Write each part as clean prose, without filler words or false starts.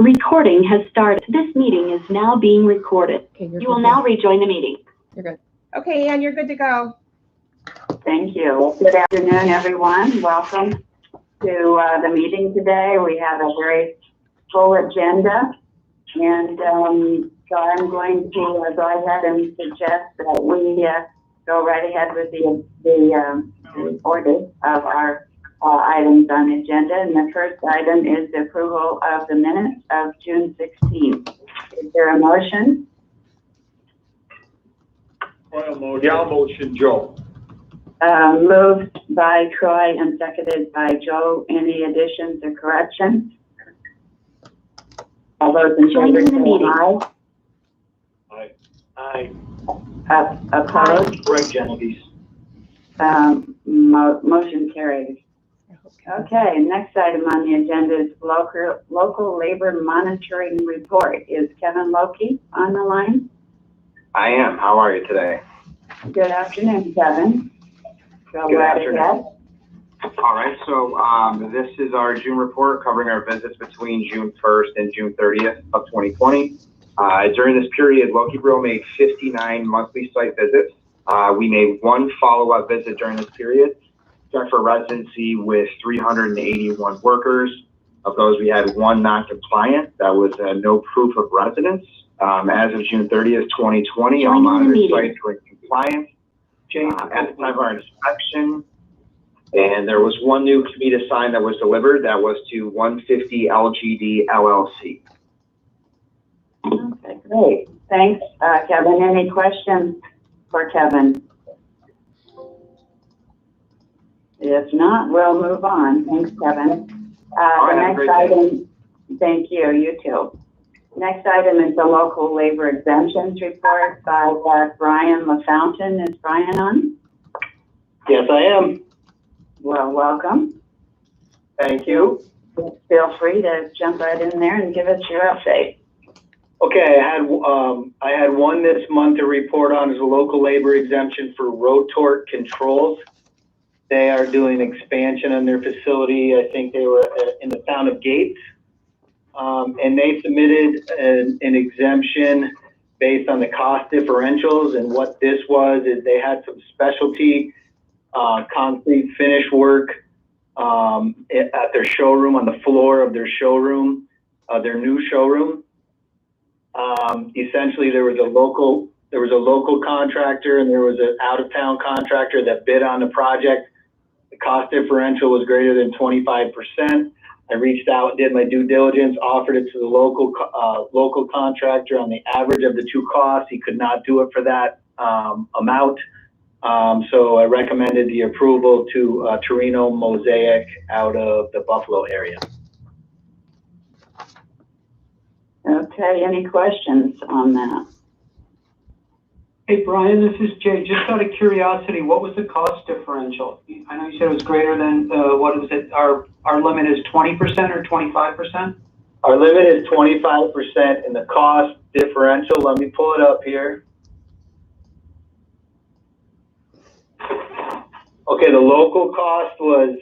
Recording has started. This meeting is now being recorded. Okay, you will now rejoin the meeting. You're good. Okay, Ann, you're good to go. Thank you. Good afternoon, everyone. Welcome to the meeting today. We have a very full agenda, and so I'm going to go ahead and suggest that we go right ahead with the order of our items on the agenda. And the first item is the approval of the minutes of June 16th. Is there a motion? I'll motion, Joe. Moved by Troy and seconded by Joe. Any additions or corrections? All those in favor say aye. Aye. Opposed? Greg Genovese. Motion carries. Okay, next item on the agenda is local labor monitoring report. Is Kevin Loki on the line? I am. How are you today? Good afternoon, Kevin. Go right ahead. All right, so this is our June report covering our visits between June 1st and June 30th of 2020. During this period, Loki Bureau made 59 monthly site visits. We made one follow-up visit during this period, checked for residency with 381 workers. Of those, we had one non-compliant. That was no proof of residence. As of June 30th, 2020, all monitored sites were in compliance. At the time of our inspection, and there was one new COMIDA sign that was delivered. That was to 150 LGD LLC. Okay, great. Thanks, Kevin. Any questions for Kevin? If not, we'll move on. Thanks, Kevin. The next item, thank you, you too. Next item is the local labor exemptions report by Brian LaFountain. Is Brian on? Yes, I am. Well, welcome. Thank you. Feel free to jump right in there and give us your update. Okay, I had one this month to report on as a local labor exemption for Rotork Controls. They are doing expansion on their facility. I think they were in the town of Gates. And they submitted an exemption based on the cost differentials. And what this was is they had some specialty concrete finish work at their showroom, on the floor of their showroom, their new showroom. Essentially, there was a local contractor and there was an out-of-town contractor that bid on the project. The cost differential was greater than 25%. I reached out, did my due diligence, offered it to the local contractor on the average of the two costs. He could not do it for that amount. So I recommended the approval to Torino Mosaic out of the Buffalo area. Okay, any questions on that? Hey, Brian, this is Jay. Just out of curiosity, what was the cost differential? I know you said it was greater than, what was it? Our limit is 20% or 25%? Our limit is 25%, and the cost differential, let me pull it up here. Okay, the local cost was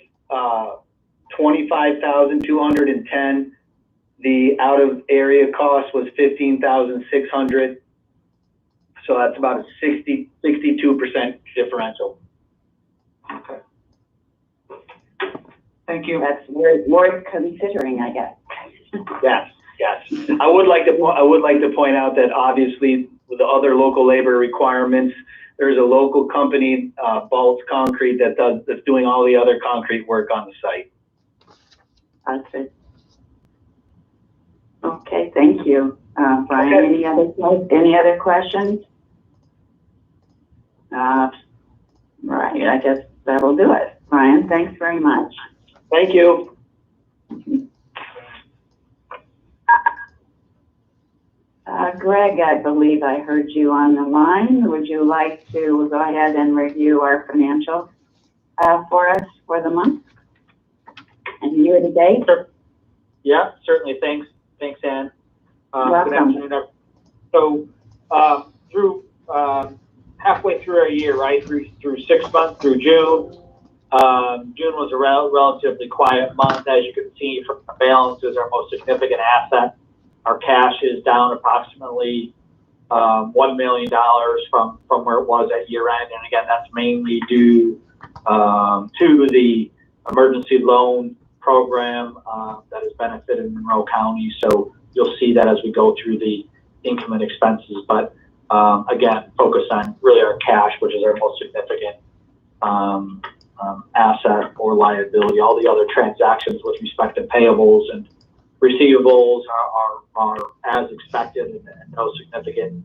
$25,210. The out of area cost was $15,600. So that's about a 62% differential. Okay. Thank you. That's worth considering, I guess. Yes. I would like to point out that obviously with the other local labor requirements, there's a local company, Baltz Concrete, that's doing all the other concrete work on the site. That's it. Okay, thank you, Brian. Okay. Any other questions? Right, I guess that'll do it. Brian, thanks very much. Thank you. Greg, I believe I heard you on the line. Would you like to go ahead and review our financials for us for the month and year to date? Yeah, certainly. Thanks, Ann. Welcome. Good afternoon. So through halfway through our year, right, through 6 months, through June. June was a relatively quiet month, as you can see from the balances, our most significant asset. Our cash is down approximately $1 million from where it was at year end. And again, that's mainly due to the emergency loan program that has benefited Monroe County. So you'll see that as we go through the income and expenses. But again, focus on really our cash, which is our most significant asset or liability. All the other transactions with respect to payables and receivables are as expected, and no significant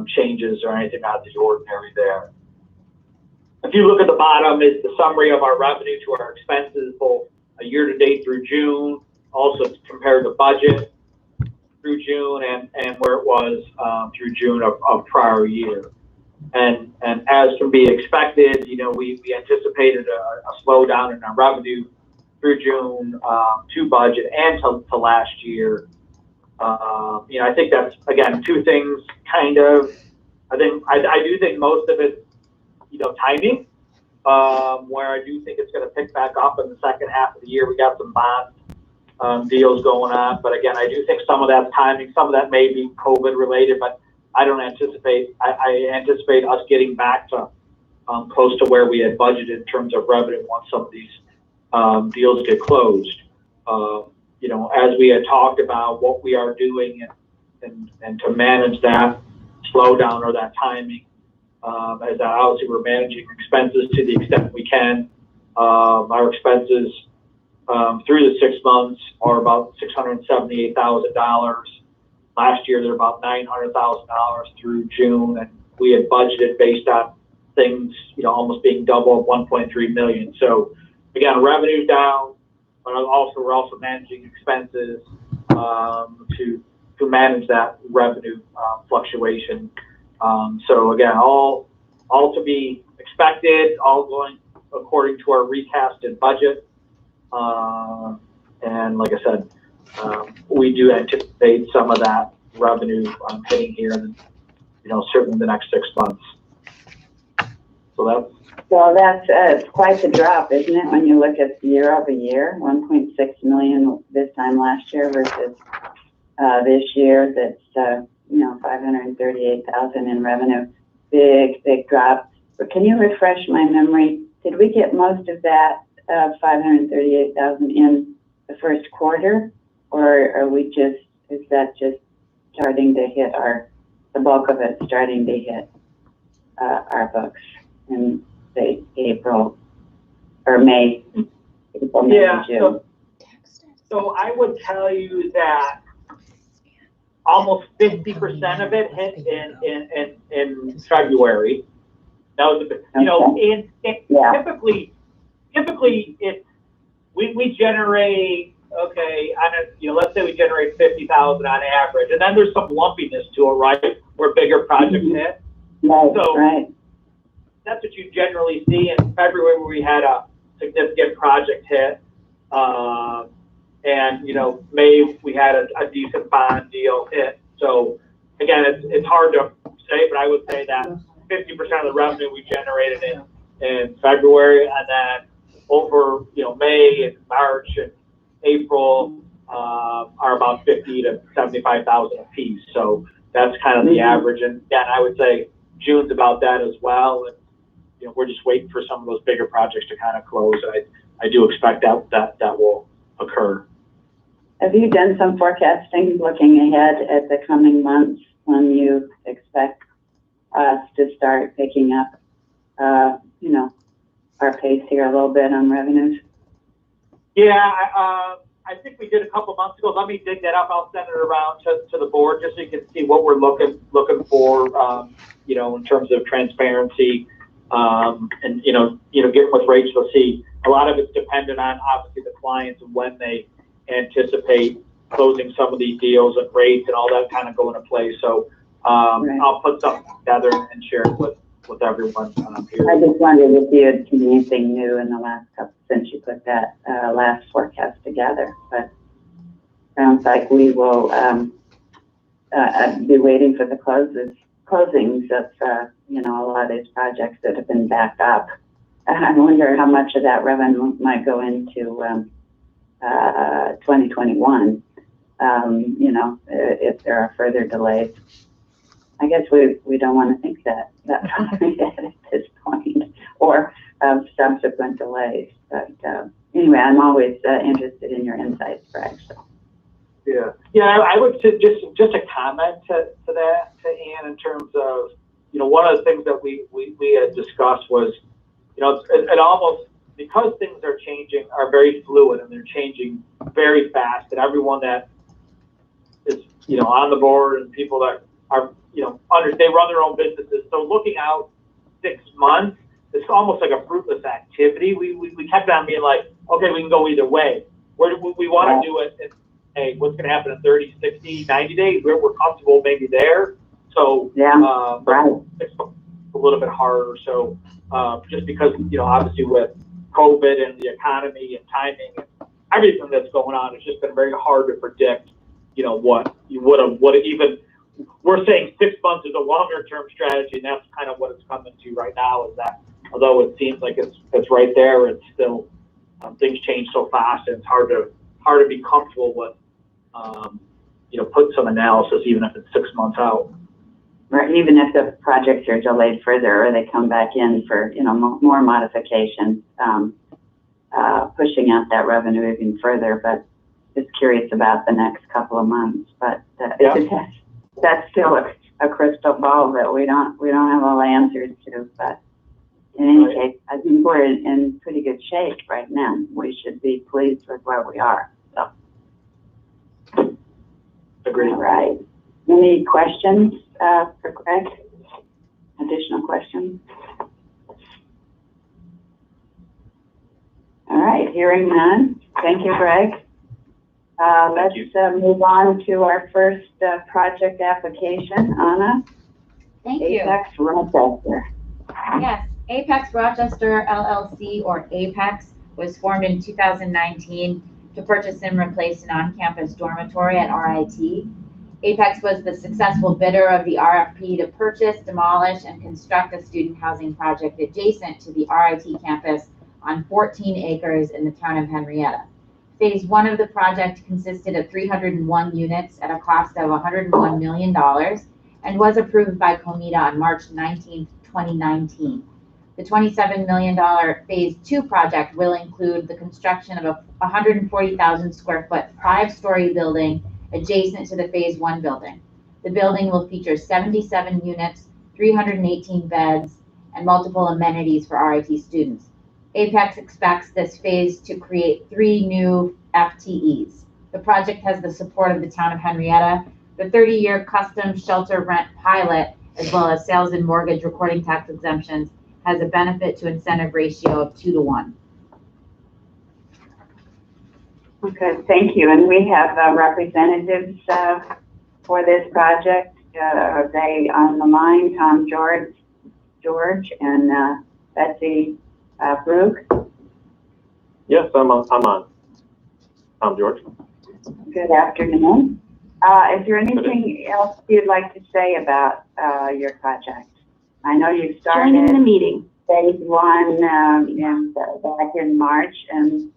changes or anything out of the ordinary there. If you look at the bottom, is the summary of our revenue to our expenses, both a year to date through June, also compared to budget through June, and where it was through June of prior year. And as can be expected, you know, we anticipated a slowdown in our revenue through June to budget and to last year. You know, I think that's, again, two things kind of. I do think most of it, you know, timing, where I do think it's going to pick back up in the second half of the year. We got some bond deals going on, but again, I do think some of that's timing. Some of that may be COVID related, but I don't anticipate. I anticipate us getting back to close to where we had budgeted in terms of revenue once some of these deals get closed. You know, as we had talked about what we are doing and to manage that slowdown or that timing, as obviously we're managing expenses to the extent we can. Our expenses through the 6 months are about $678,000. Last year they're about $900,000 through June, and we had budgeted based on things, you know, almost being double of 1.3 million. So again, revenue's down, but we're also managing expenses to manage that revenue fluctuation. So again, all to be expected, all going according to our recasted budget. And like I said, we do anticipate some of that revenue hitting here, you know, certainly in the next 6 months. So that's quite the drop, isn't it? When you look at year over year, 1.6 million this time last year versus this year, that's you know, 538,000 in revenue. Big drop. But can you refresh my memory? Did we get most of that 538,000 in the first quarter, or are we is that just starting to hit the bulk of it starting to hit our books in, say, April or May? April, May, yeah. June. So I would tell you that almost 50% of it hit in February. That was a bit, you know, typically it's we generate, okay, you know, let's say we generate 50,000 on average, and then there's some lumpiness to it, right, where bigger projects hit. Right. That's what you generally see. In February, where we had a significant project hit, and you know, May we had a decent bond deal hit. So again, it's hard to say, but I would say that 50% of the revenue we generated in February, and then over, you know, May and March and April are about 50 to 75,000 a piece. So that's kind of the average. And again, I would say June's about that as well. And you know, we're just waiting for some of those bigger projects to kind of close. I do expect that will occur. Have you done some forecasting looking ahead at the coming months when you expect us to start picking up, you know, our pace here a little bit on revenues? Yeah, I think we did a couple months ago. Let me dig that up. I'll send it around to the board just so you can see what we're looking for, you know, in terms of transparency. And you know, getting with Rachel, see a lot of it's dependent on obviously the clients and when they anticipate closing some of these deals and rates and all that kind of go into play. So right. I'll put something together and share it with everyone here. I just wondered if you had seen anything new in the last couple since you put that last forecast together. But sounds like we will be waiting for the closings of you know, a lot of these projects that have been backed up. I wonder how much of that revenue might go into 2021. if there are further delays. I guess we don't want to think that far ahead at this point, or subsequent delays. But anyway, I'm always interested in your insights, Greg. So. Yeah, I would say just a comment to that, to Ann, in terms of, one of the things that we had discussed was, it almost, because things are very fluid and they're changing very fast, and everyone that is, on the board and people that are, they run their own businesses. So looking out 6 months, it's almost like a fruitless activity. We kept on being like, okay, we can go either way. We want to do it in, hey, what's going to happen in 30, 60, 90 days? We're comfortable maybe there. So right. It's a little bit harder. So just because, obviously with COVID and the economy and timing and everything that's going on, it's just been very hard to predict, what you would have even. We're saying 6 months is a longer term strategy, and that's kind of what it's coming to right now, is that although it seems like it's right there, it's still things change so fast, and it's hard to be comfortable with put some analysis, even if it's 6 months out. Or even if the projects are delayed further, or they come back in for more modifications, pushing out that revenue even further. But just curious about the next couple of months. But that's still a crystal ball that we don't have all the answers to. But in any case, I think we're in pretty good shape right now. We should be pleased with where we are. So. Agreed. All right. Any questions for Greg? Additional questions? All right, hearing none. Thank you, Greg. Let's move on to our first project application. Anna? Thank you. Apex Rochester. Yes, Apex Rochester LLC, or Apex, was formed in 2019 to purchase and replace an on-campus dormitory at RIT. Apex was the successful bidder of the RFP to purchase, demolish, and construct a student housing project adjacent to the RIT campus on 14 acres in the town of Henrietta. Phase 1 of the project consisted of 301 units at a cost of $101 million and was approved by COMIDA on March 19, 2019. The $27 million Phase 2 project will include the construction of a 140,000 square foot 5-story building adjacent to the Phase 1 building. The building will feature 77 units, 318 beds, and multiple amenities for RIT students. Apex expects this phase to create 3 new FTEs. The project has the support of the town of Henrietta. The 30-year custom shelter rent pilot, as well as sales and mortgage recording tax exemptions, has a benefit to incentive ratio of 2-to-1. Okay, thank you. And we have representatives for this project. Are they on the line? Tom George, and Betsy Brooke? Yes, I'm on. Tom George. Good afternoon. Is there anything else you'd like to say about your project? I know you started Joining the meeting. Phase 1 back in March, and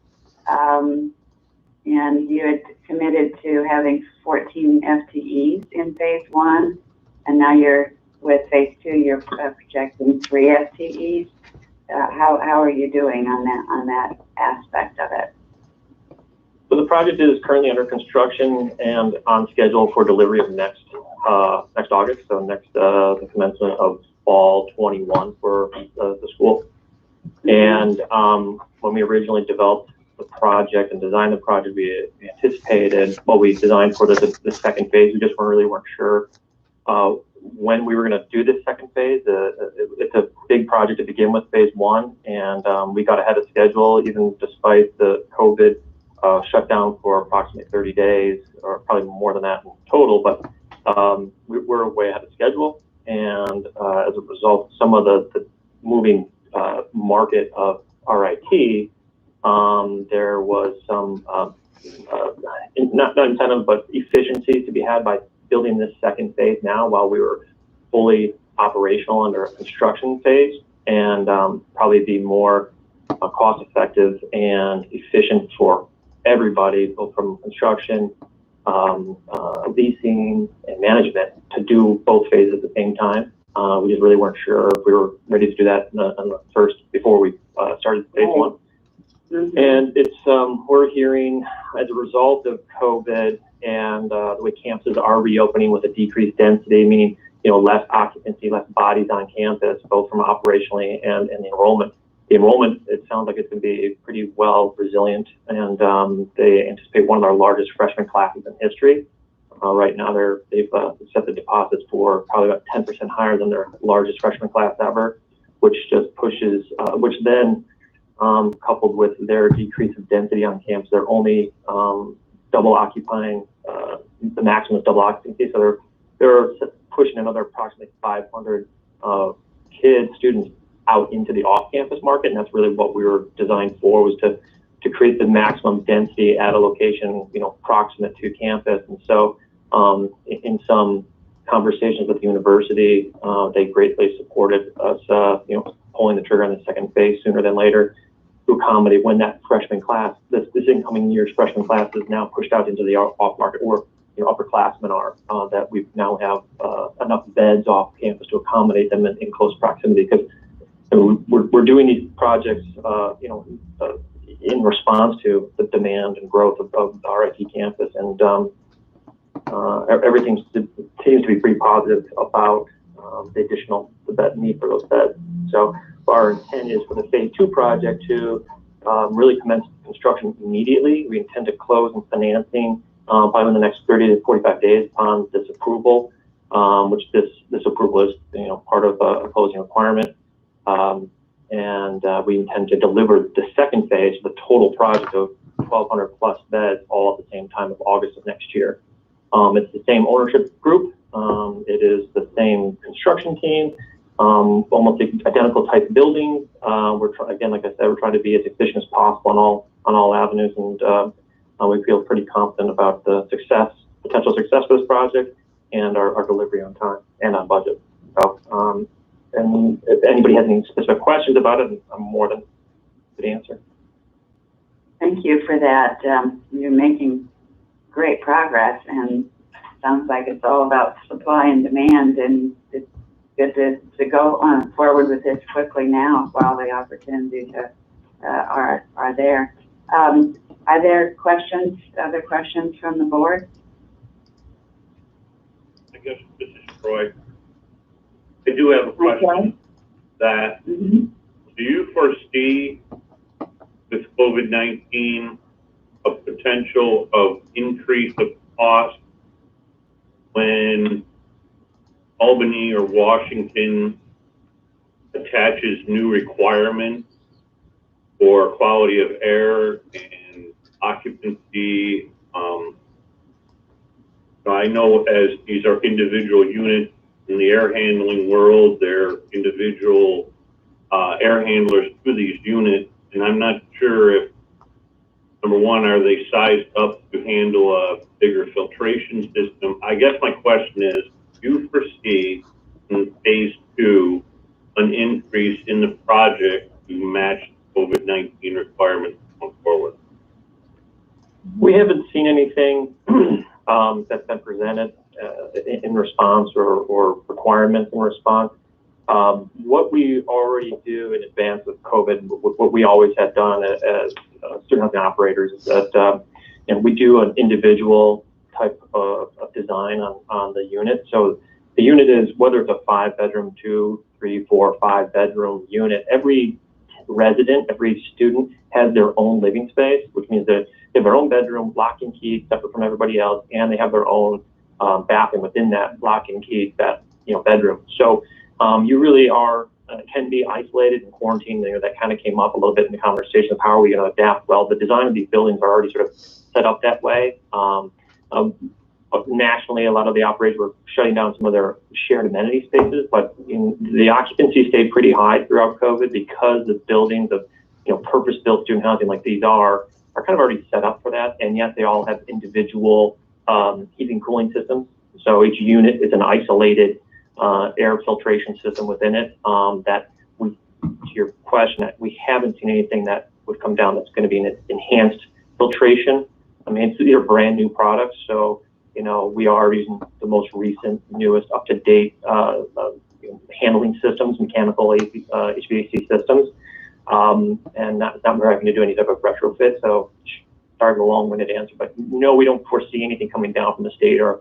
you had committed to having 14 FTEs in Phase 1, and now you're with Phase 2. You're projecting 3 FTEs. How are you doing on that aspect of it? So the project is currently under construction and on schedule for delivery of next August. So the commencement of fall 21 for the school. And when we originally developed the project and designed the project, we anticipated, we designed for the second phase. We just weren't sure when we were going to do this second phase. It's a big project to begin with, Phase 1, and we got ahead of schedule, even despite the COVID shutdown for approximately 30 days, or probably more than that in total, but we're way ahead of schedule. And as a result, some of the moving market of RIT, there was some, not incentive, but efficiency to be had by building this second phase now while we were fully operational under a construction phase, and probably be more cost effective and efficient for everybody, both from construction, leasing and management to do both phases at the same time. We just really weren't sure if we were ready to do that on the first before we started phase one. Mm-hmm. And it's we're hearing as a result of COVID and the way campuses are reopening with a decreased density, meaning less occupancy, less bodies on campus, both from operationally and the enrollment. The enrollment, it sounds like it's going to be pretty well resilient, and they anticipate one of our largest freshman classes in history. Right now, they've set the deposits for probably about 10% higher than their largest freshman class ever, which just pushes, which then coupled with their decrease of density on campus, they're only double occupying, the maximum is double occupancy, so they're pushing another approximately 500 students out into the off-campus market, and that's really what we were designed for, was to create the maximum density at a location, proximate to campus. And so in some conversations with the university, they greatly supported us, pulling the trigger on the second phase sooner than later to accommodate when that freshman class, this incoming year's freshman class is now pushed out into the off-market, or upperclassmen are, that we now have enough beds off campus to accommodate them in close proximity, because we're doing these projects, in response to the demand and growth of the RIT campus, and everything seems to be pretty positive about the bed need for those beds. So our intent is for the phase two project to really commence construction immediately. We intend to close and financing probably in the next 30 to 45 days upon this approval, which this approval is part of a closing requirement. And we intend to deliver the second phase, the total project of 1,200 plus beds, all at the same time of August of next year. It's the same ownership group. It is the same construction team, almost identical type building. Again, like I said, we're trying to be as efficient as possible on all avenues, and we feel pretty confident about the potential success for this project, and our delivery on time and on budget. So, and if anybody has any specific questions about it, I'm more than happy to answer. Thank you for that. You're making great progress, and sounds like it's all about supply and demand, and it's good to go on forward with this quickly now while the opportunities are there. Are there other questions from the board? I guess this is Troy. I do have a question that, do you foresee with COVID-19 a potential of increase of cost when Albany or Washington attaches new requirements for quality of air and occupancy? I know as these are individual units in the air handling world, they're individual air handlers to these units, and I'm not sure if, number one, are they sized up to handle a bigger filtration system? I guess my question is, do you foresee in phase two an increase in the project to match COVID-19 requirements going forward? We haven't seen anything that's been presented in response or requirements in response. What we already do in advance of COVID, what we always have done as student housing operators, is that we do an individual type of design on the unit. So the unit is, whether it's a 5-bedroom, 2, 3, 4, 5-bedroom unit, every resident, every student has their own living space, which means that they have their own bedroom, lock and key, separate from everybody else, and they have their own bathroom within that lock and key bedroom. So you really can be isolated and quarantined. That kind of came up a little bit in the conversation of how are we going to adapt. Well, the design of these buildings are already sort of set up that way. Nationally, a lot of the operators were shutting down some of their shared amenity spaces, but the occupancy stayed pretty high throughout COVID because the buildings of purpose-built student housing like these are kind of already set up for that, and yet they all have individual heating cooling systems. So each unit is an isolated air filtration system within it. That to your question, that we haven't seen anything that would come down that's going to be an enhanced filtration I mean, they're brand new products, so, you know, we are using the most recent, newest, up-to-date handling systems, mechanical HVAC systems, and not we're having to do any type of retrofit. So, sorry for the long-winded answer, but no, we don't foresee anything coming down from the state or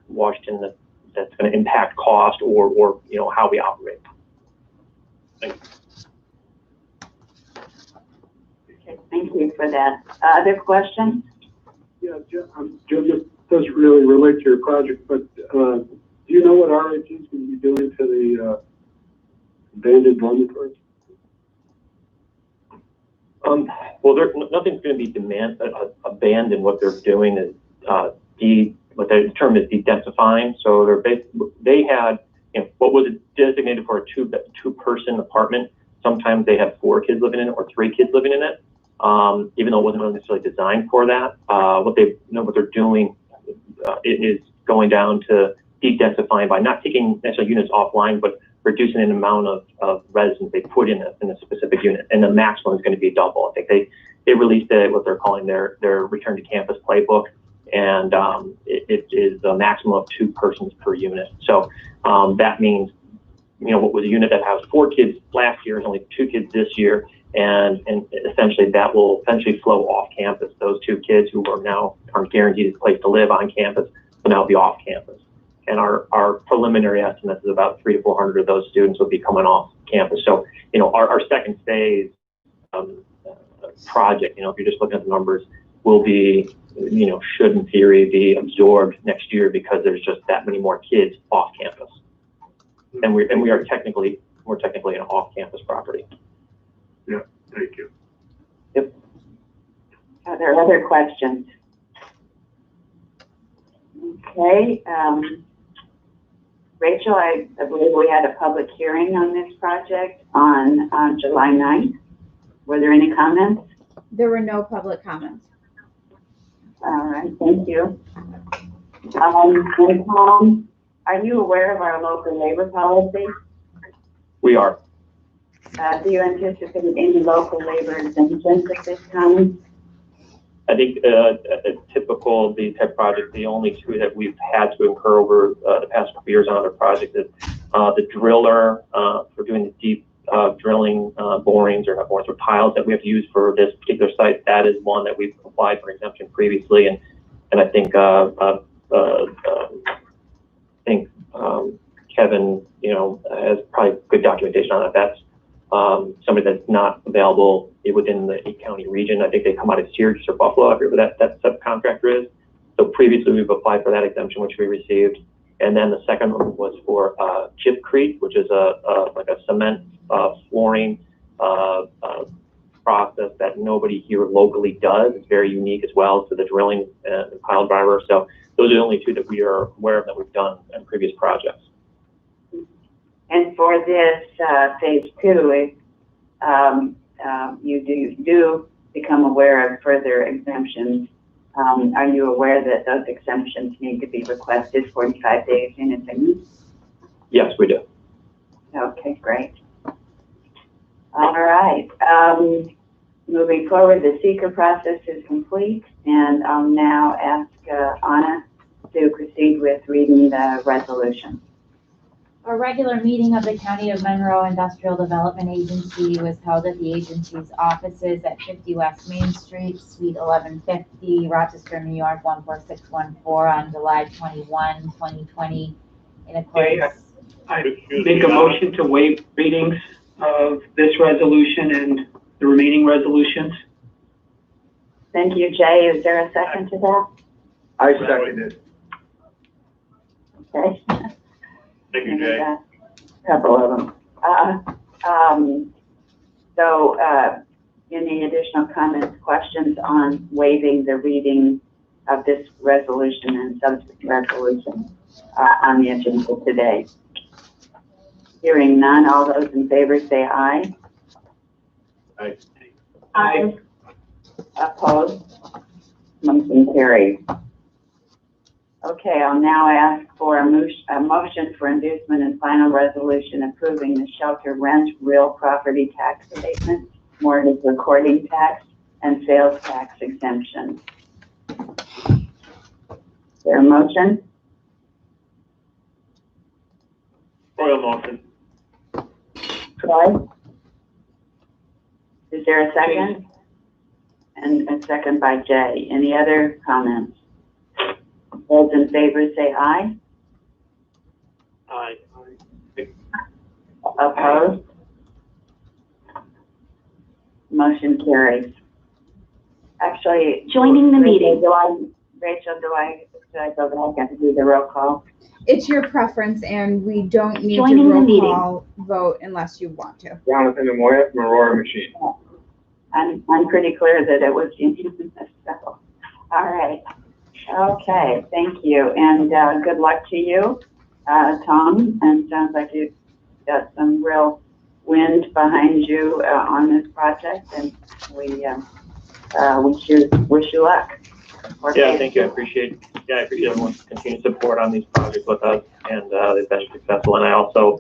Washington that's going to impact cost or you know how we operate. Thank you. Okay, thank you for that. Other questions? Yeah, Joe, this doesn't really relate to your project, but do you know what RIT is going to be doing to the abandoned dormitories? Well, nothing's going to be abandoned. What they're doing is what the term is de-densifying. So they had, you know, what was designated for a two-person apartment. Sometimes they had 4 kids living in it or 3 kids living in it, even though it wasn't necessarily designed for that. What they're doing is going down to de-densifying by not taking necessarily units offline, but reducing the amount of residents they put in a specific unit, and the maximum is going to be double. I think they released what they're calling their return to campus playbook, and it is a maximum of 2 persons per unit. So that means, you know, what was a unit that has 4 kids last year is only 2 kids this year, and essentially that will eventually flow off campus. Those 2 kids who aren't guaranteed a place to live on campus will now be off campus. And our preliminary estimate is about 300 to 400 of those students will be coming off campus. So, you know, our second phase project, you know, if you're just looking at the numbers, will be, you know, should in theory be absorbed next year because there's just that many more kids off campus. And we're technically an off-campus property. Yeah, thank you. Yep. Are there other questions? Okay. Rachel, I believe we had a public hearing on this project on July 9th. Were there any comments? There were no public comments. All right, thank you. And Tom, are you aware of our local labor policy? We are. Do you anticipate any local labor exemptions at this time? I think a typical of these type projects, the only 2 that we've had to incur over the past couple years on other projects is the driller for doing the deep drilling borings or piles that we have to use for this particular site. That is one that we've applied for exemption previously, and I think Kevin, you know, has probably good documentation on that. That's somebody that's not available within the 8-county region. I think they come out of Syracuse or Buffalo, whoever that subcontractor is. So previously we've applied for that exemption, which we received. And then the second one was for chipcrete, which is like a cement flooring process that nobody here locally does. It's very unique as well to the drilling and pile driver. So those are the only 2 that we are aware of that we've done in previous projects. And for this phase 2, you do become aware of further exemptions. Are you aware that those exemptions need to be requested 45 days in advance? Yes, we do. Okay, great. All right. Moving forward, the seeker process is complete, and I'll now ask Anna to proceed with reading the resolution. A regular meeting of the County of Monroe Industrial Development Agency was held at the agency's offices at 50 West Main Street, Suite 1150, Rochester, New York 14614 on July 21, 2020. In accordance. I make a motion to waive readings of this resolution and the remaining resolutions. Thank you, Jay. Is there a second to that? I second it. Okay. Thank you, Jay. A couple of them. Any additional comments, questions on waiving the reading of this resolution and subsequent resolution on the agenda today? Hearing none, all those in favor say aye. Aye. Aye. Opposed? Motion carried. Okay, I'll now ask for a motion for inducement and final resolution approving the shelter rent real property tax abatement, mortgage recording tax, and sales tax exemption. Is there a motion? Royal motion. Troy? Is there a second? And a second by Jay. Any other comments? Those in favor say aye. Aye. Opposed? Motion carries. Actually, Joining the meeting. Rachel, do I go back and do the roll call? It's your preference, and we don't need Joining to the roll meeting. call vote unless you want to. Jonathan Amoya from Aurora Machine. I'm pretty clear that it was unanimous, so, all right. Okay, thank you, and good luck to you, Tom, and sounds like you've got some real wind behind you on this project, and we wish you luck. Yeah, thank you. I appreciate everyone's continued support on these projects with us, and they've been successful. And I also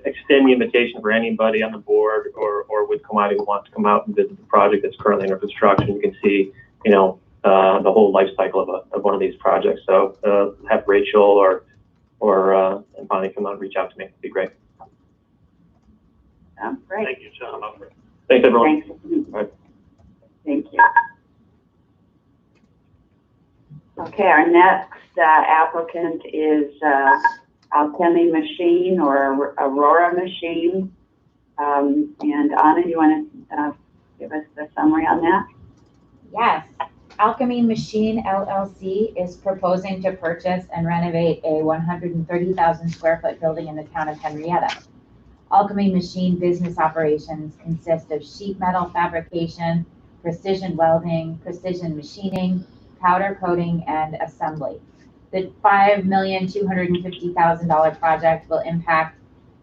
extend the invitation for anybody on the board or with COMIDA who wants to come out and visit the project that's currently under construction. You can see, the whole life cycle of one of these projects. So have Rachel or and Bonnie come out and reach out to me. It'd be great. Great. Thank you, John. Thanks, everyone. Thanks. Right. Thank you. Okay, our next applicant is Alchemy Machine or Aurora Machine. And Anna, you want to give us the summary on that? Yes. Alchemy Machine LLC is proposing to purchase and renovate a 130,000 square foot building in the town of Henrietta. Alchemy Machine business operations consist of sheet metal fabrication, precision welding, precision machining, powder coating, and assembly. The $5,250,000 project will impact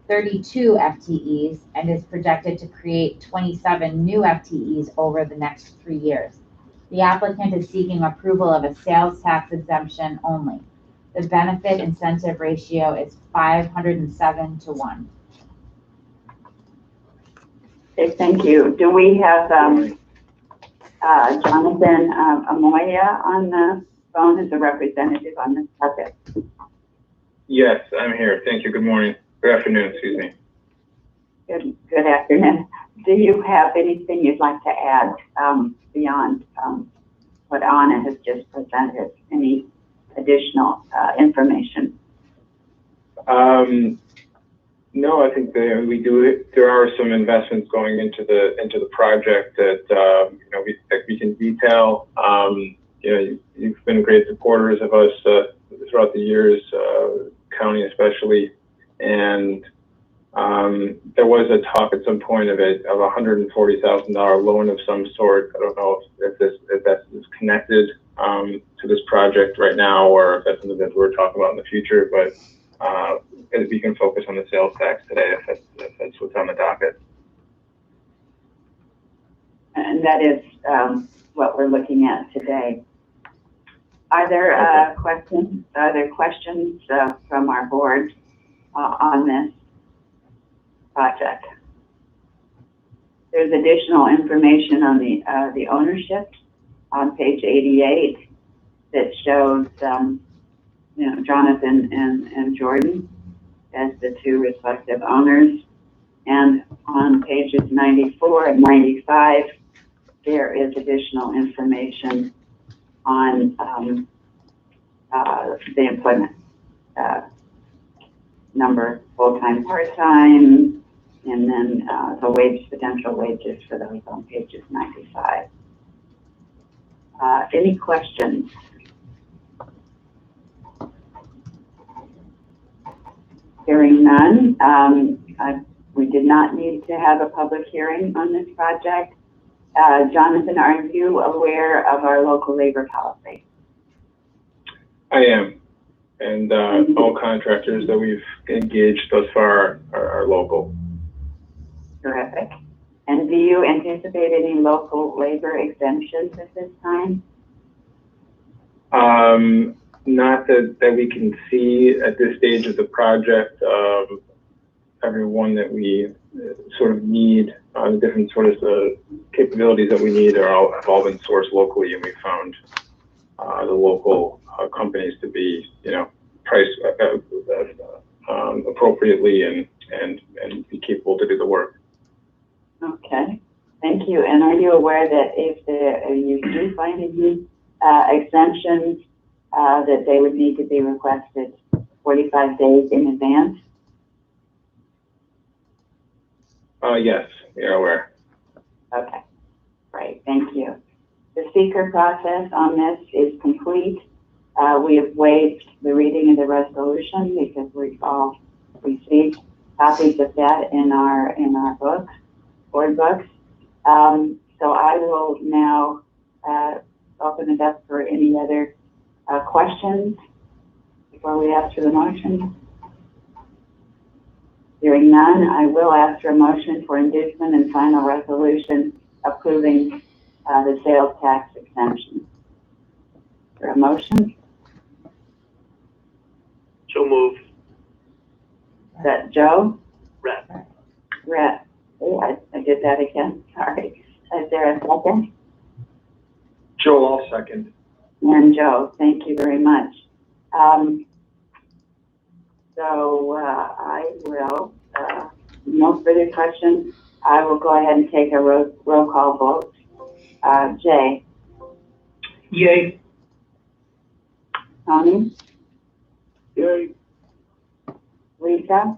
32 FTEs and is projected to create 27 new FTEs over the next 3 years. The applicant is seeking approval of a sales tax exemption only. The benefit incentive ratio is 507 to 1. Okay, thank you. Do we have Jonathan Amoya on the phone as a representative on this project? Yes, I'm here. Thank you. Good morning. Good afternoon, excuse me. Good afternoon. Do you have anything you'd like to add beyond what Anna has just presented? Any additional information? No, I think there are some investments going into the project that we can detail. You've been great supporters of us throughout the years, county especially, and there was a talk at some point of a $140,000 loan of some sort. I don't know if that is connected to this project right now, or if that's something that we're talking about in the future. But we can focus on the sales tax today if that's what's on the docket. And that is what we're looking at today. Are there questions? Are there questions from our board on this project? There's additional information on the ownership on page 88 that shows Jonathan and Jordan as the two respective owners. And on pages 94 and 95, there is additional information on the employment number, full-time, part-time, and then the potential wages for those on pages 95. Any questions? Hearing none, we did not need to have a public hearing on this project. Jonathan, are you aware of our local labor policy? I am, and all contractors that we've engaged thus far are local. Terrific. And do you anticipate any local labor exemptions at this time? Not that we can see at this stage of the project. everyone that we sort of need, the different sort of capabilities that we need have all been sourced locally, and we found the local companies to be, priced appropriately and be capable to do the work. Okay, thank you. And are you aware that if you do find any exemptions, that they would need to be requested 45 days in advance? Yes, we are aware. Okay, great, thank you. The seeker process on this is complete. We have waived the reading of the resolution because we've all received copies of that in our books, board books. So I will now open it up for any other questions before we ask for the motion. Hearing none, I will ask for a motion for inducement and final resolution approving the sales tax exemption. Is there a motion? So move. Is that Joe? Rhett. Rhett. Oh, I did that again. Sorry. Is there a second? Joe, I'll second. And Joe, thank you very much. So I will, no further questions. I will go ahead and take a roll call vote. Jay? Yay. Tony? Yay. Lisa?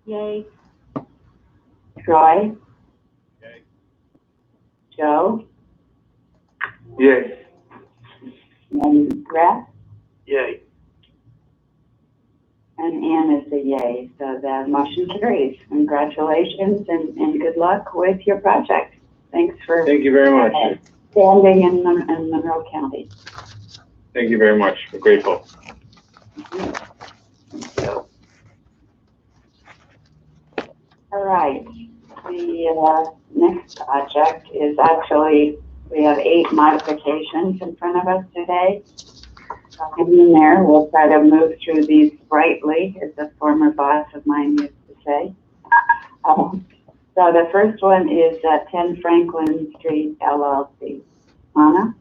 Yay. Troy? Yay. Joe? Yay. And Brett? Yay. And Ann is a yay, so the motion carries. Congratulations and good luck with your project. Thanks for Thank you very much. standing in Monroe County. Thank you very much. We're grateful. All right, the next project is actually, we have 8 modifications in front of us today. And in there, we'll try to move through these brightly, as a former boss of mine used to say. So the first one is 10 Franklin Street LLC. Anna?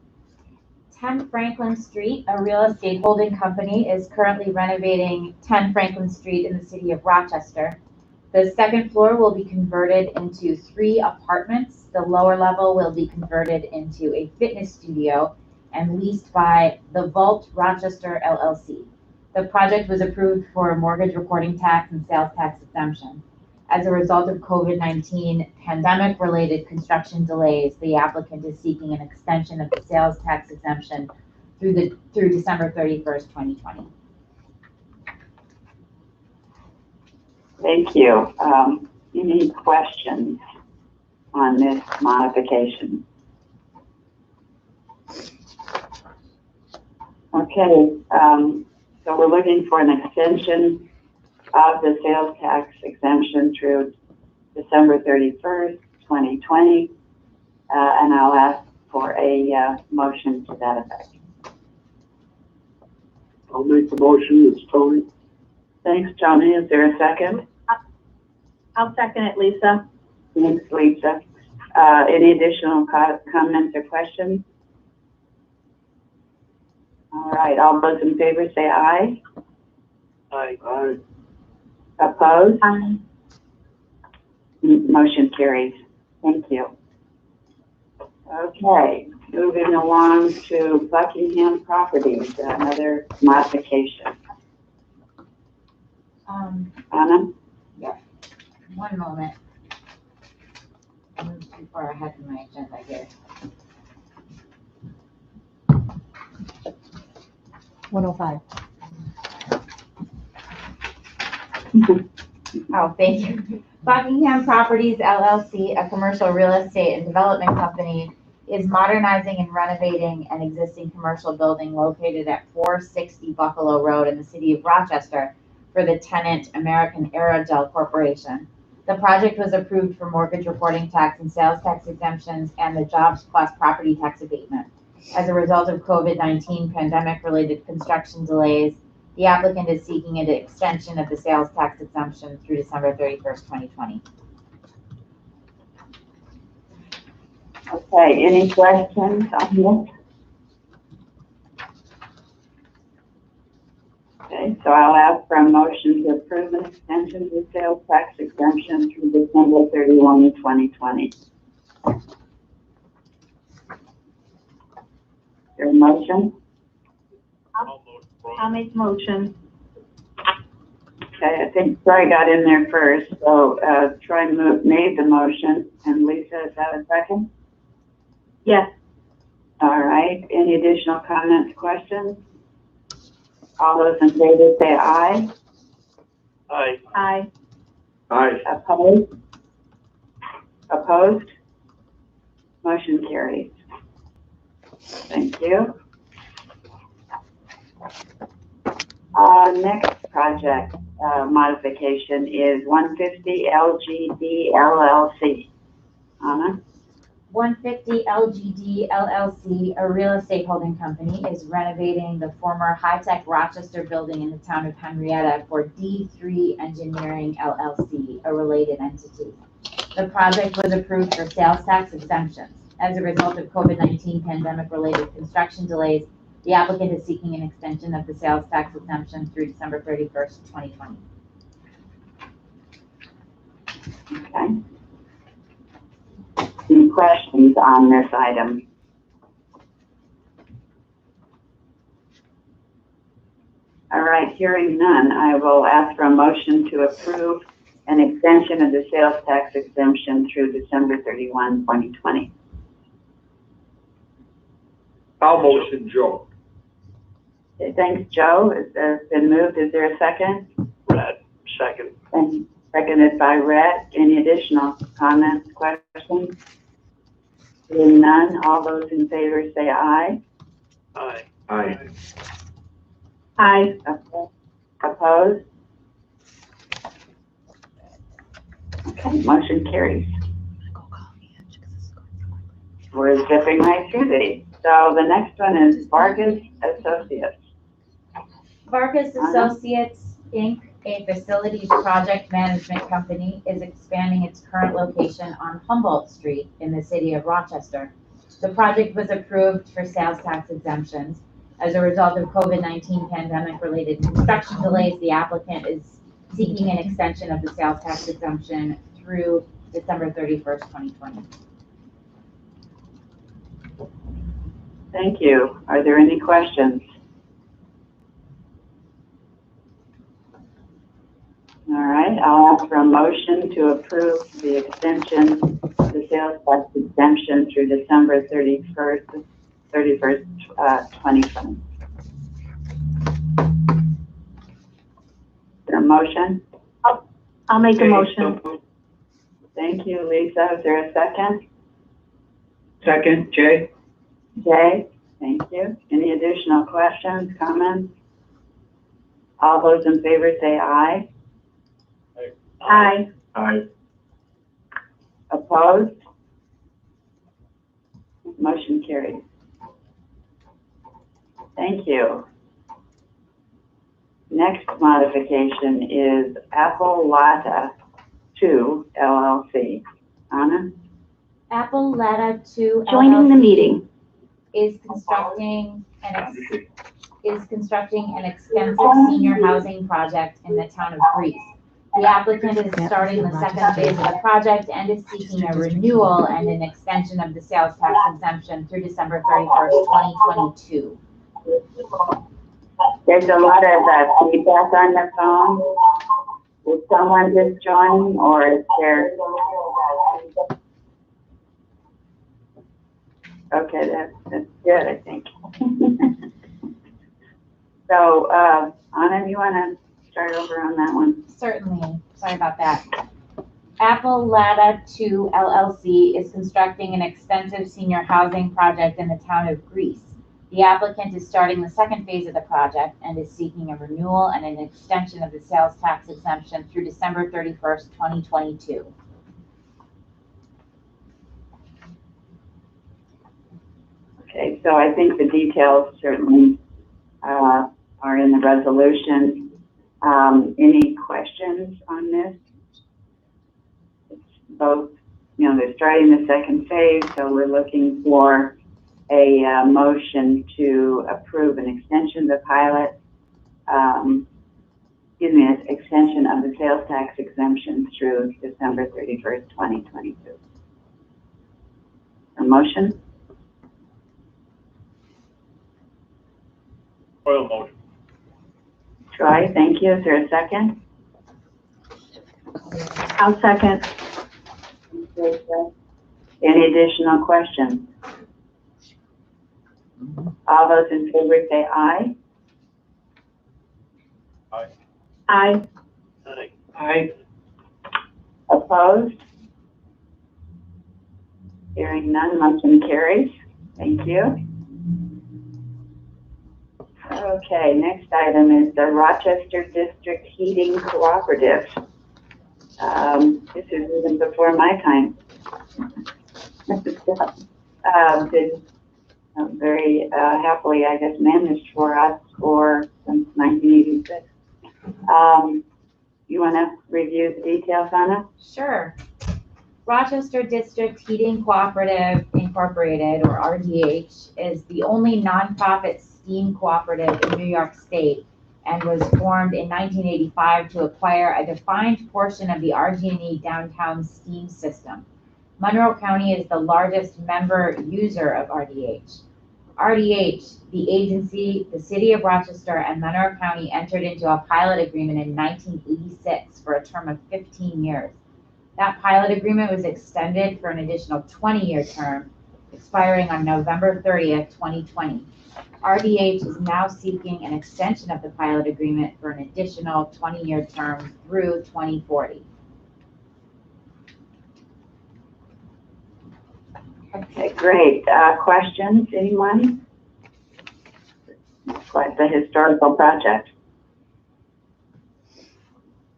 10 Franklin Street, a real estate holding company, is currently renovating 10 Franklin Street in the city of Rochester. The second floor will be converted into 3 apartments. The lower level will be converted into a fitness studio and leased by the Vault Rochester LLC. The project was approved for mortgage recording tax and sales tax exemption. As a result of COVID-19 pandemic-related construction delays, the applicant is seeking an extension of the sales tax exemption through December 31st, 2020. Thank you. Any questions on this modification? Okay, so we're looking for an extension of the sales tax exemption through December 31st, 2020, and I'll ask for a motion to that effect. I'll make the motion. It's Tony. Thanks, Tony. Is there a second? I'll second it, Lisa. Thanks, Lisa. Any additional comments or questions? All right, all those in favor say aye. Aye. Aye. Opposed? Aye. Motion carries. Thank you. Okay, moving along to Buckingham Properties, another modification. Anna? Yeah. One moment. I moved too far ahead in my agenda here. 105. Oh, thank you. Buckingham Properties LLC, a commercial real estate and development company, is modernizing and renovating an existing commercial building located at 460 Buffalo Road in the city of Rochester for the tenant American Aerogel Corporation. The project was approved for mortgage reporting tax and sales tax exemptions and the Jobs Plus property tax abatement. As a result of COVID-19 pandemic-related construction delays, The applicant is seeking an extension of the sales tax exemption through December 31st, 2020. Okay, any questions on this? Okay, so I'll ask for a motion to approve an extension of the sales tax exemption through December 31, 2020. Your motion? I'll make motion. Okay, I think Troy got in there first, so Troy made the motion, and Lisa, is that a second? Yes. All right, any additional comments, questions? All those in favor say aye. Aye. Aye. Aye. Opposed? Opposed? Motion carries. Thank you. Next project modification is 150 LGD LLC. Anna? 150 LGD LLC, a real estate holding company, is renovating the former high-tech Rochester building in the town of Henrietta for D3 Engineering LLC, a related entity. The project was approved for sales tax exemptions. As a result of COVID-19 pandemic-related construction delays, the applicant is seeking an extension of the sales tax exemption through December 31st, 2020. Okay. Any questions on this item? All right, hearing none, I will ask for a motion to approve an extension of the sales tax exemption through December 31, 2020. I'll motion Joe. Okay, thanks, Joe. It's been moved. Is there a second? Red. Second. And seconded by Rhett. Any additional comments, questions? Seeing none, all those in favor say aye. Aye. Aye. Aye. Opposed? Okay, motion carries. We're zipping right through these. So the next one is Vargas Associates. Vargas Associates, Inc., a facilities project management company, is expanding its current location on Humboldt Street in the city of Rochester. The project was approved for sales tax exemptions. As a result of COVID-19 pandemic-related construction delays, the applicant is seeking an extension of the sales tax exemption through December 31st, 2020. Thank you. Are there any questions? All right, I'll ask for a motion to approve the extension of the sales tax exemption through December 31st, 2020. Is there a motion? I'll make a motion. Thank you, Lisa. Is there a second? Second, Jay? Jay, thank you. Any additional questions, comments? All those in favor say aye. Aye. Aye. Opposed? Motion carries. Thank you. Next modification is Appalachia 2 LLC. Anna? Appalachia 2 Joining the LLC meeting. is constructing an extensive senior housing project in the town of Greece. The applicant is starting the second phase of the project and is seeking a renewal and an extension of the sales tax exemption through December 31st, 2022. There's a lot of feedback on the phone. Is someone just joining or is there? Okay, that's good, I think. So, Anna, you want to start over on that one? Certainly, sorry about that. Appalachia 2 LLC is constructing an extensive senior housing project in the town of Greece. The applicant is starting the second phase of the project and is seeking a renewal and an extension of the sales tax exemption through December 31st, 2022. Okay, so I think the details certainly are in the resolution. Any questions on this? It's both, you know, they're starting the second phase, so we're looking for a motion to approve an extension of the pilot, an extension of the sales tax exemption through December 31st, 2022. A motion? Oil motion. Troy, thank you. Is there a second? I'll second. Any additional questions? All those in favor say aye. Aye. Aye. Aye. Aye. Opposed? Hearing none, motion carries. Thank you. Okay, next item is the Rochester District Heating Cooperative. This is even before my time. Been very happily, I guess, managed for us since 1986. You want to review the details, Anna? Sure. Rochester District Heating Cooperative Incorporated, or RDH, is the only nonprofit steam cooperative in New York State and was formed in 1985 to acquire a defined portion of the RG&E downtown steam system. Monroe County is the largest member user of RDH. RDH, the agency, the city of Rochester, and Monroe County entered into a pilot agreement in 1986 for a term of 15 years. That pilot agreement was extended for an additional 20-year term, expiring on November 30th, 2020. RDH is now seeking an extension of the pilot agreement for an additional 20-year term through 2040. Okay, great. Questions, anyone? It's quite the historical project.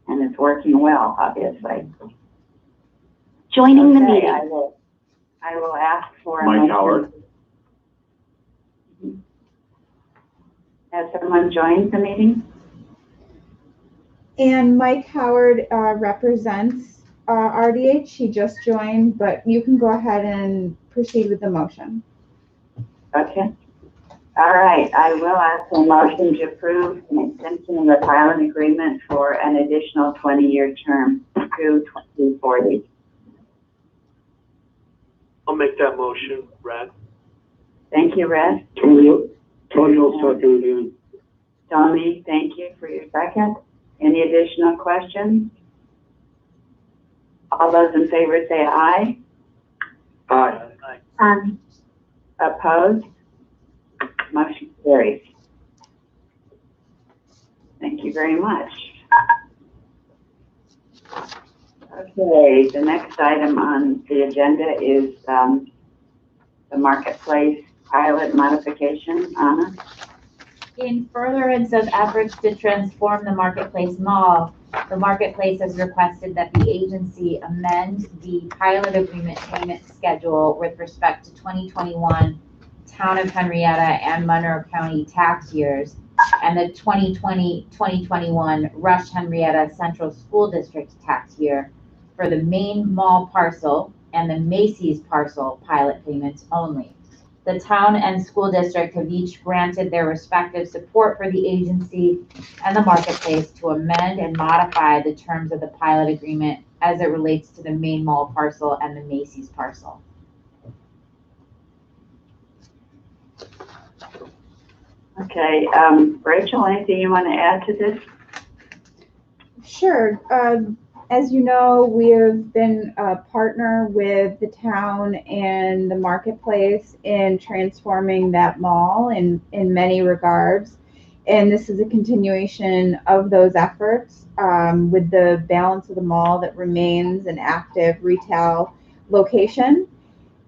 And it's working well, obviously. Joining the Okay, meeting. I will ask for a Mike motion. Howard. Has someone joined the meeting? And Mike Howard represents RDH. He just joined, but you can go ahead and proceed with the motion. Okay. All right, I will ask for a motion to approve an extension of the pilot agreement for an additional 20-year term through 2040. I'll make that motion, Brad. Thank you, Red. Tony will second again. Tony, thank you for your second. Any additional questions? All those in favor say aye. Aye. Opposed? Motion carries. Thank you very much. Okay, the next item on the agenda is the marketplace pilot modification. Anna? In furtherance of efforts to transform the Marketplace Mall, the Marketplace has requested that the agency amend the pilot agreement payment schedule with respect to 2021 Town of Henrietta and Monroe County tax years and the 2020-2021 Rush Henrietta Central School District tax year for the main mall parcel and the Macy's parcel pilot payments only. The town and school district have each granted their respective support for the agency and the marketplace to amend and modify the terms of the pilot agreement as it relates to the main mall parcel and the Macy's parcel. Okay, Rachel, anything you want to add to this? Sure. As you know, we have been a partner with the town and the marketplace in transforming that mall in many regards. And this is a continuation of those efforts with the balance of the mall that remains an active retail location.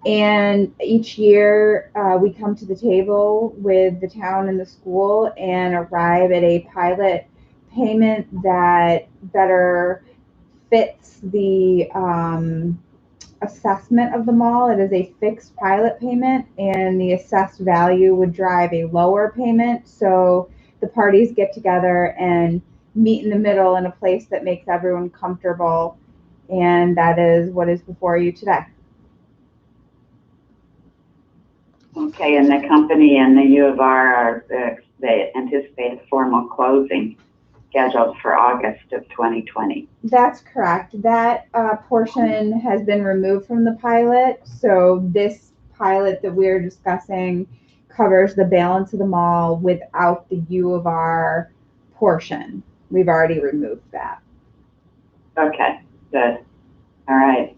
And each year we come to the table with the town and the school and arrive at a pilot payment that better fits the assessment of the mall. It is a fixed pilot payment, and the assessed value would drive a lower payment. So the parties get together and meet in the middle in a place that makes everyone comfortable. And that is what is before you today. Okay, and the company and the U of R are, they anticipate a formal closing scheduled for August of 2020. That's correct. That portion has been removed from the pilot. So this pilot that we're discussing covers the balance of the mall without the U of R portion. We've already removed that. Okay, good. All right.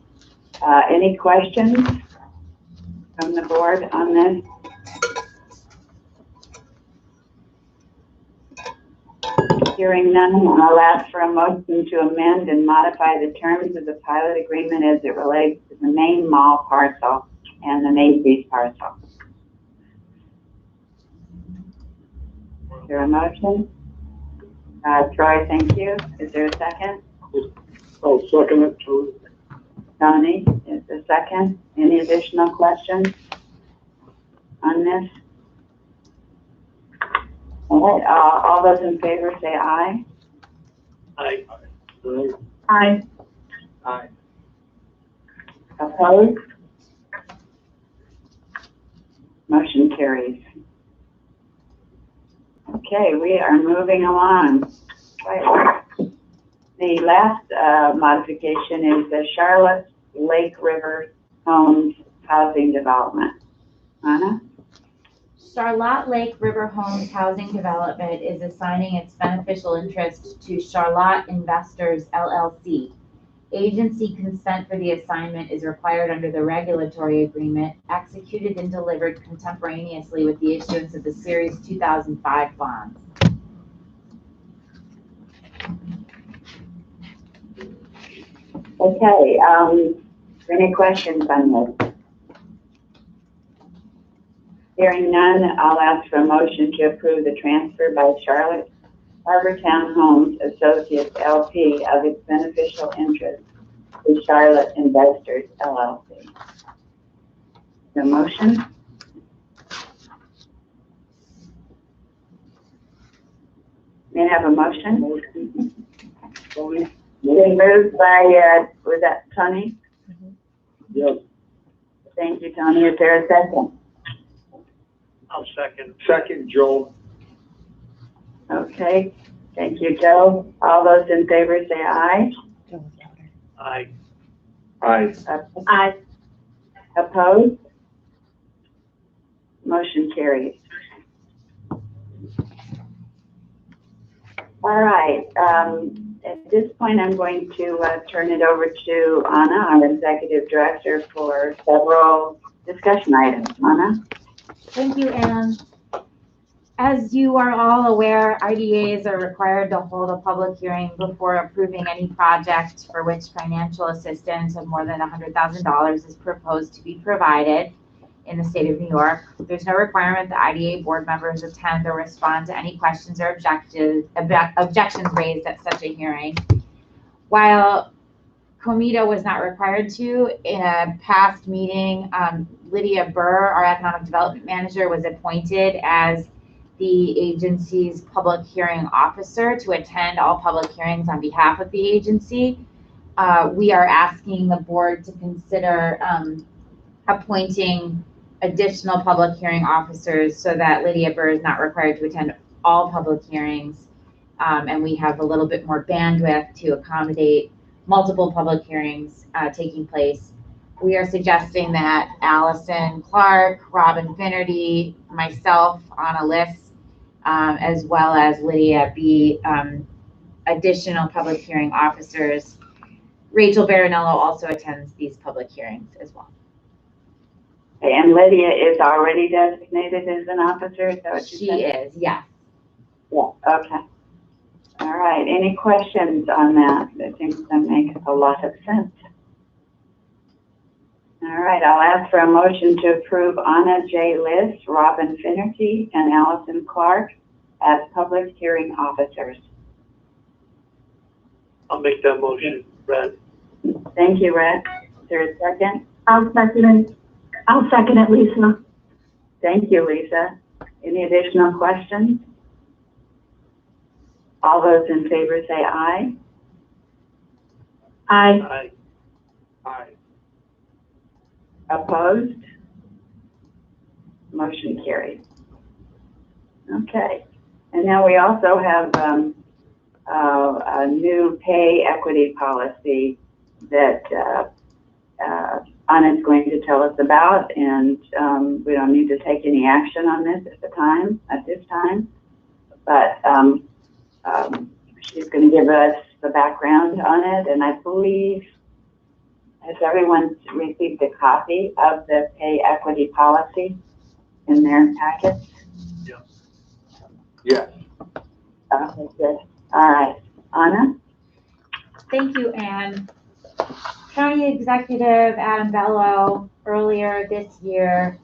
Any questions from the board on this? Hearing none, I'll ask for a motion to amend and modify the terms of the pilot agreement as it relates to the main mall parcel and the Macy's parcel. Is there a motion? Troy, thank you. Is there a second? I'll second it, Tony. Tony, is there a second? Any additional questions on this? All right, all those in favor say aye. Aye. Aye. Aye. Opposed? Motion carries. Okay, we are moving along. Right. The last modification is the Charlotte Lake River Homes Housing Development. Anna? Charlotte Lake River Homes Housing Development is assigning its beneficial interest to Charlotte Investors LLC. Agency consent for the assignment is required under the regulatory agreement, executed and delivered contemporaneously with the issuance of the Series 2005 bonds. Okay, any questions on this? Hearing none, I'll ask for a motion to approve the transfer by Charlotte Harbor Town Homes Associates LP of its beneficial interest to Charlotte Investors LLC. The motion? May I have a motion? Tony. Been moved by, was that Tony? Yes. Thank you, Tony. Is there a second? I'll second. Second, Joe. Okay, thank you, Joe. All those in favor say aye. Aye. Aye. Aye. Opposed? Motion carries. All right, at this point, I'm going to turn it over to Anna, our Executive Director, for several discussion items. Anna? Thank you, Anne. As you are all aware, IDAs are required to hold a public hearing before approving any project for which financial assistance of more than $100,000 is proposed to be provided in the state of New York. There's no requirement that IDA board members attend or respond to any questions or objections raised at such a hearing. While COMIDA was not required to, in a past meeting, Lydia Burr, our economic development manager, was appointed as the agency's public hearing officer to attend all public hearings on behalf of the agency. We are asking the board to consider appointing additional public hearing officers so that Lydia Burr is not required to attend all public hearings, and we have a little bit more bandwidth to accommodate multiple public hearings taking place. We are suggesting that Allison Clark, Robin Finnerty, myself, Anna Liss, as well as Lydia be additional public hearing officers. Rachel Barinello also attends these public hearings as well. And Lydia is already designated as an officer, is that what you said? She is, yes. Yeah, okay. All right, any questions on that? I think that makes a lot of sense. All right, I'll ask for a motion to approve Anna J. Liss, Robin Finnerty, and Allison Clark as public hearing officers. I'll make that motion, Brad. Thank you, Red. Is there a second? I'll second it, Lisa. Thank you, Lisa. Any additional questions? All those in favor say aye. Aye. Aye. Aye. Opposed? Motion carried. Okay. And now we also have a new pay equity policy that Anna's going to tell us about, and we don't need to take any action on this at this time, but she's going to give us the background on it, and I believe, has everyone received a copy of the pay equity policy in their packets? Yes. Okay, good. All right. Anna? Thank you, Anne. County Executive Adam Bello earlier this year,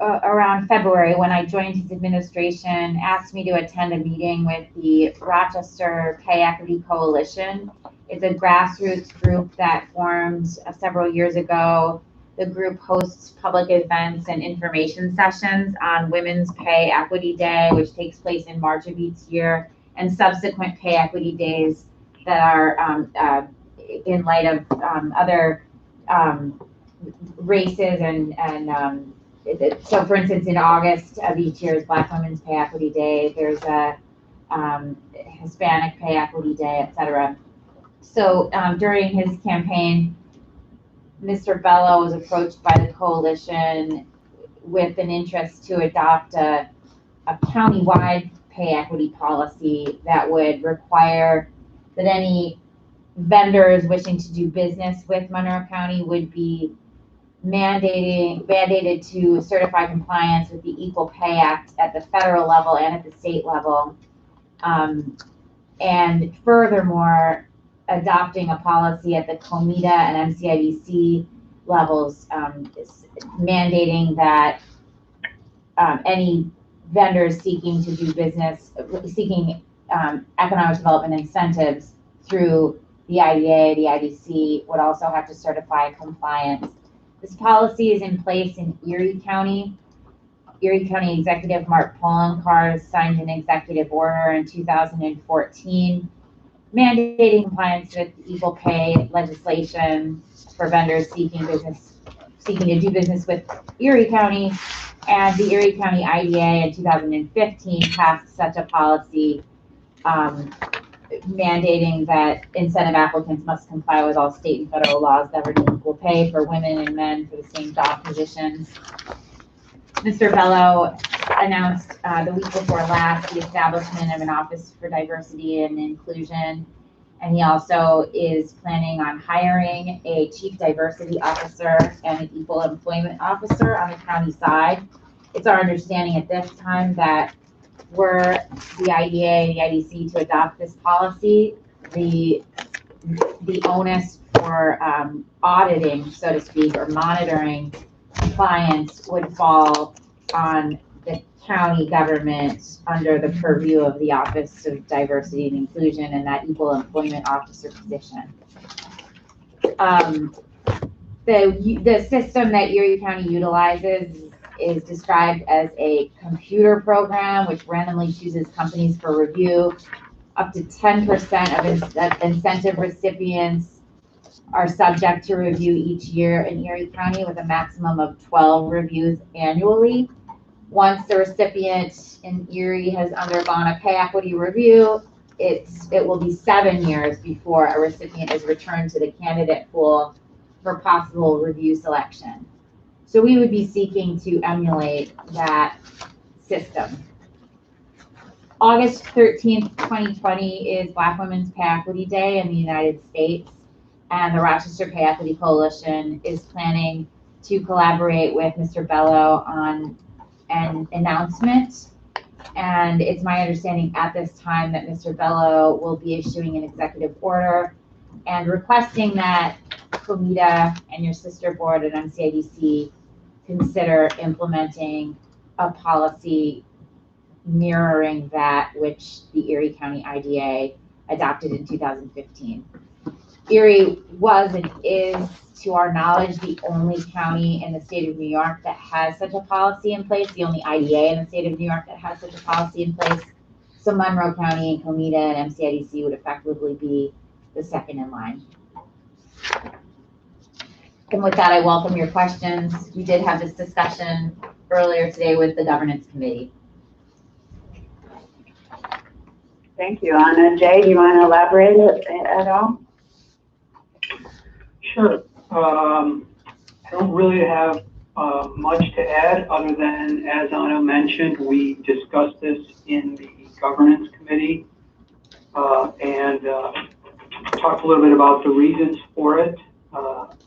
around February, when I joined his administration, asked me to attend a meeting with the Rochester Pay Equity Coalition. It's a grassroots group that formed several years ago. The group hosts public events and information sessions on Women's Pay Equity Day, which takes place in March of each year, and subsequent pay equity days that are in light of other races and so for instance, in August of each year is Black Women's Pay Equity Day. There's a Hispanic Pay Equity Day, etc. So during his campaign, Mr. Bello was approached by the coalition with an interest to adopt a county-wide pay equity policy that would require that any vendors wishing to do business with Monroe County would be mandated to certify compliance with the Equal Pay Act at the federal level and at the state level. And furthermore, adopting a policy at the COMIDA and MCIDC levels, mandating that any vendors seeking to do business, seeking economic development incentives through the IDA, the IDC, would also have to certify compliance. This policy is in place in Erie County. Erie County Executive Mark Poloncarz signed an executive order in 2014 mandating compliance with equal pay legislation for vendors seeking to do business with Erie County, and the Erie County IDA in 2015 passed such a policy mandating that incentive applicants must comply with all state and federal laws governing equal pay for women and men for the same job positions. Mr. Bello announced the week before last the establishment of an Office for Diversity and Inclusion, and he also is planning on hiring a Chief Diversity Officer and an Equal Employment Officer on the county side. It's our understanding at this time that were the IDA and the IDC to adopt this policy, the onus for auditing, so to speak, or monitoring compliance would fall on the county government under the purview of the Office of Diversity and Inclusion and that Equal Employment Officer position. The system that Erie County utilizes is described as a computer program which randomly chooses companies for review. Up to 10% of incentive recipients are subject to review each year in Erie County, with a maximum of 12 reviews annually. Once the recipient in Erie has undergone a pay equity review, it will be 7 years before a recipient is returned to the candidate pool for possible review selection. So we would be seeking to emulate that system. August 13th, 2020 is Black Women's Pay Equity Day in the United States, and the Rochester Pay Equity Coalition is planning to collaborate with Mr. Bello on an announcement. And it's my understanding at this time that Mr. Bello will be issuing an executive order and requesting that COMIDA and your sister board at MCIDC consider implementing a policy mirroring that which the Erie County IDA adopted in 2015. Erie was and is, to our knowledge, the only county in the state of New York that has such a policy in place, the only IDA in the state of New York that has such a policy in place. So Monroe County and COMIDA and MCIDC would effectively be the second in line. And with that, I welcome your questions. We did have this discussion earlier today with the governance committee. Thank you, Anna. Jay, do you want to elaborate at all? Sure. I don't really have much to add other than, as Anna mentioned, we discussed this in the governance committee and talked a little bit about the reasons for it.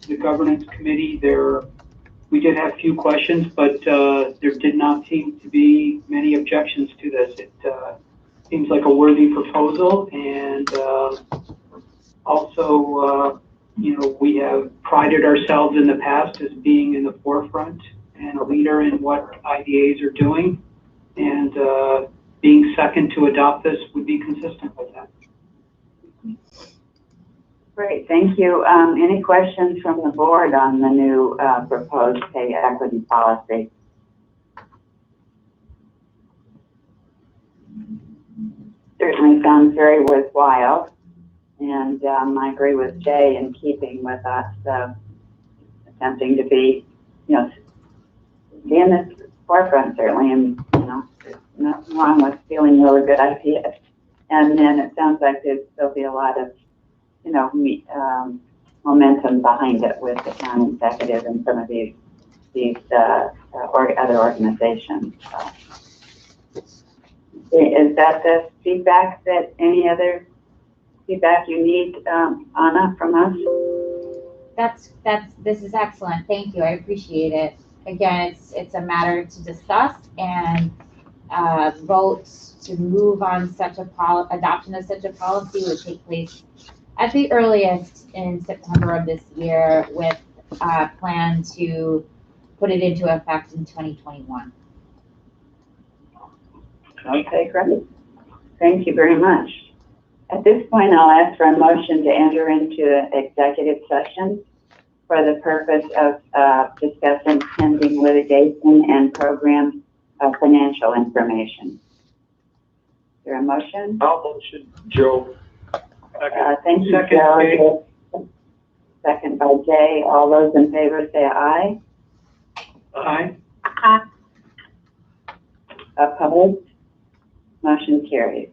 The governance committee, we did have a few questions, but there did not seem to be many objections to this. It seems like a worthy proposal, and also, you know, we have prided ourselves in the past as being in the forefront and a leader in what IDAs are doing, and being second to adopt this would be consistent with that. Great, thank you. Any questions from the board on the new proposed pay equity policy? Certainly sounds very worthwhile, and I agree with Jay in keeping with us attempting to be, you know, be in the forefront certainly, and you know, there's nothing wrong with feeling really good ideas. And then it sounds like there'd still be a lot of, you know, momentum behind it with the town executive and some of these other organizations. So. Is that the feedback that any other feedback you need, Anna, from us? This is excellent. Thank you. I appreciate it. Again, it's a matter to discuss and vote to move on adoption of such a policy would take place at the earliest in September of this year, with a plan to put it into effect in 2021. Okay, great. Thank you very much. At this point, I'll ask for a motion to enter into an executive session for the purpose of discussing pending litigation and program financial information. Is there a motion? I'll motion, Joe. Thank you, Second, Joe. Second by Jay. All those in favor say aye. Aye. Opposed? Motion carries.